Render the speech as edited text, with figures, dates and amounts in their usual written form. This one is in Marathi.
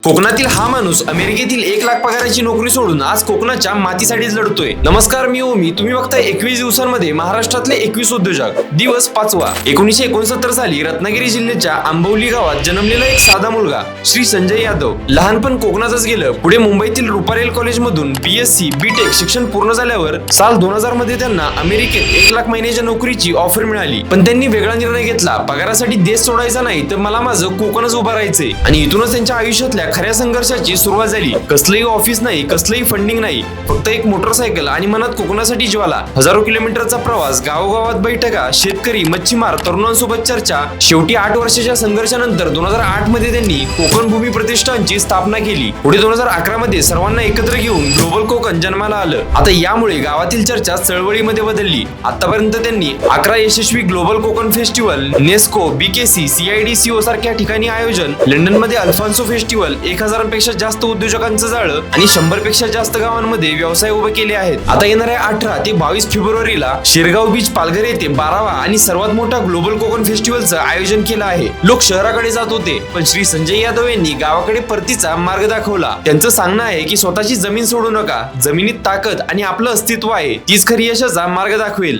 कोकणातील हा माणूस अमेरिकेतील 1 लाख पगाराची नोकरी सोडून आज कोकणाच्या मातीसाठीच लढतोय. नमस्कार, मी ओमी. तुम्ही बघताय 21 दिवसांमध्ये महाराष्ट्रातले 21 उद्योजक. दिवस 5वा. 1969 साली रत्नागिरी जिल्ह्याच्या आंबवली गावात जन्मलेला एक साधा मुलगा श्री संजय यादव. लहानपण कोकणातच गेलं. पुढे मुंबईतील रुपारेल कॉलेजमधून BSc BTech शिक्षण पूर्ण झाल्यावर साल 2000 मध्ये त्यांना अमेरिकेत 1 लाख महिन्याच्या नोकरीची ऑफर मिळाली. पण त्यांनी वेगळा निर्णय घेतला. पगारासाठी देश सोडायचा नाही, तर मला माझं कोकणच उभं राहायचंय. आणि इथूनच त्यांच्या आयुष्यातल्या खऱ्या संघर्षाची सुरुवात झाली. कसलंही ऑफिस नाही, कसलंही फंडिंग नाही, फक्त एक मोटरसायकल आणि मनात कोकणासाठी ज्वाला. हजारो किलोमीटरचा प्रवास, गावोगावात बैठका, शेतकरी, मच्छीमार, तरुणांसोबत चर्चा. शेवटी 8 वर्षाच्या संघर्षानंतर 2008 मध्ये त्यांनी कोकण भूमी प्रतिष्ठानची स्थापना केली. पुढे 2011 मध्ये सर्वांना एकत्र घेऊन ग्लोबल कोकण जन्माला आलं. आता यामुळे गावातील चर्चा चळवळीमध्ये बदलली. आतापर्यंत त्यांनी 11 यशस्वी global Konkan festival, Nesco, BKC, CIDCO सारख्या ठिकाणी आयोजन, लंडन मध्ये अल्फान्सो फेस्टिवल, 1000पेक्षा जास्त उद्योजकांचं जाळं आणि 100 पेक्षा जास्त गावांमध्ये व्यवसाय उभे केले आहेत. आता येणाऱ्या 18 ते 22 फेब्रुवारीला शिरगाव बीच, पालघर येथे 12वा आणि सर्वात मोठा ग्लोबल कोकण फेस्टिवलचं आयोजन केलं आहे. लोक शहराकडे जात होते, पण श्री संजय यादव यांनी गावाकडे परतीचा मार्ग दाखवला. त्यांचं सांगणं आहे की स्वतःची जमीन सोडू नका. जमिनीत ताकद आणि आपलं अस्तित्व आहे, तीच खरी यशाचा मार्ग दाखवेल.